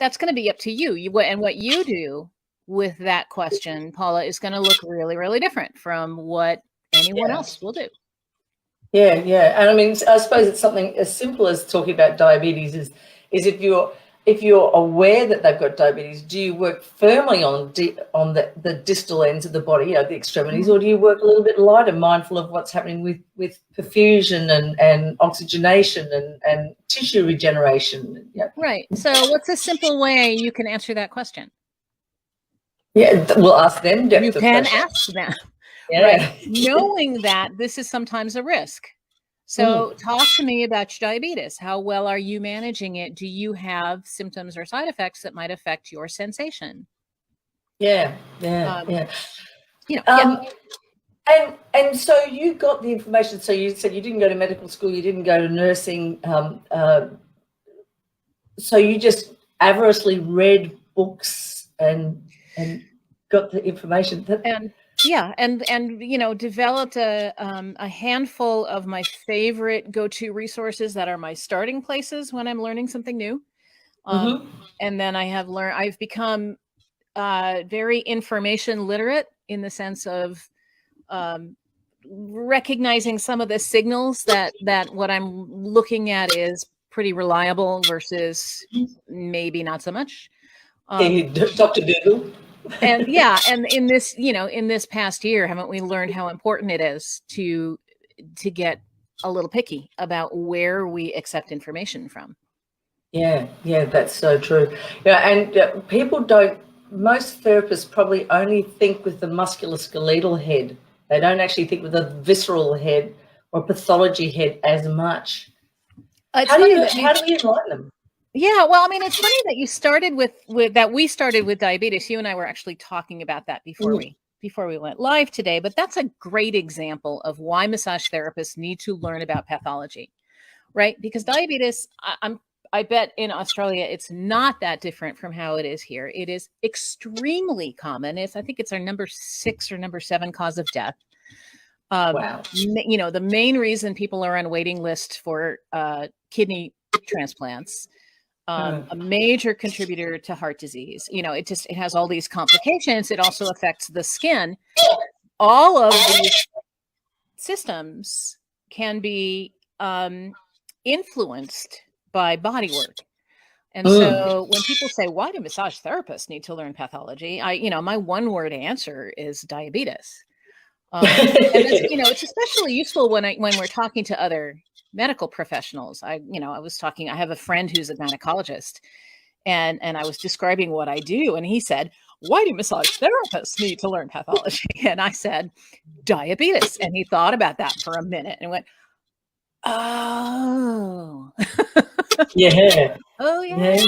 that's going to be up to you. And what you do with that question, Paula, is going to look really, really different from what anyone else will do. Yeah, yeah. And I mean, I suppose it's something as simple as talking about diabetes is if you're aware that they've got diabetes, do you work firmly on the distal ends of the body, the extremities, or do you work a little bit lighter, mindful of what's happening with perfusion and oxygenation and tissue regeneration? Yeah. Right. So what's a simple way you can answer that question? Yeah, we'll ask them depth You of can question. ask them. Yeah. Right. Knowing that this is sometimes a risk. So talk to me about your diabetes. How well are you managing it? Do you have symptoms or side effects that might affect your sensation? Yeah. And so you got the information. So you said you didn't go to medical school, you didn't go to nursing. So you just avorously read books and got the information. And developed a handful of my favorite go-to resources that are my starting places when I'm learning something new. And then I've become very information literate in the sense of recognizing some of the signals that what I'm looking at is pretty reliable versus maybe not so much. Dr. Google. And in this past year, haven't we learned how important it is to get a little picky about where we accept information from? Yeah, that's so true. Yeah, and most therapists probably only think with the musculoskeletal head. They don't actually think with a visceral head or pathology head as much. How do you enlighten them? Yeah, well, I mean, it's funny that you started with we started with diabetes. You and I were actually talking about that before we went live today, but that's a great example of why massage therapists need to learn about pathology, right? Because diabetes, I bet in Australia, it's not that different from how it is here. It is extremely common. I think it's our number 6 or number 7 cause of death. Wow. The main reason people are on waiting lists for kidney transplants. A major contributor to heart disease. It has all these complications. It also affects the skin. All of these systems can be influenced by bodywork. And so when people say, why do massage therapists need to learn pathology? My one word answer is diabetes. And it's especially useful when we're talking to other medical professionals. I have a friend who's a gynecologist, and I was describing what I do, and he said, why do massage therapists need to learn pathology? And I said, diabetes. And he thought about that for a minute and went, oh. Yeah. Oh, yeah.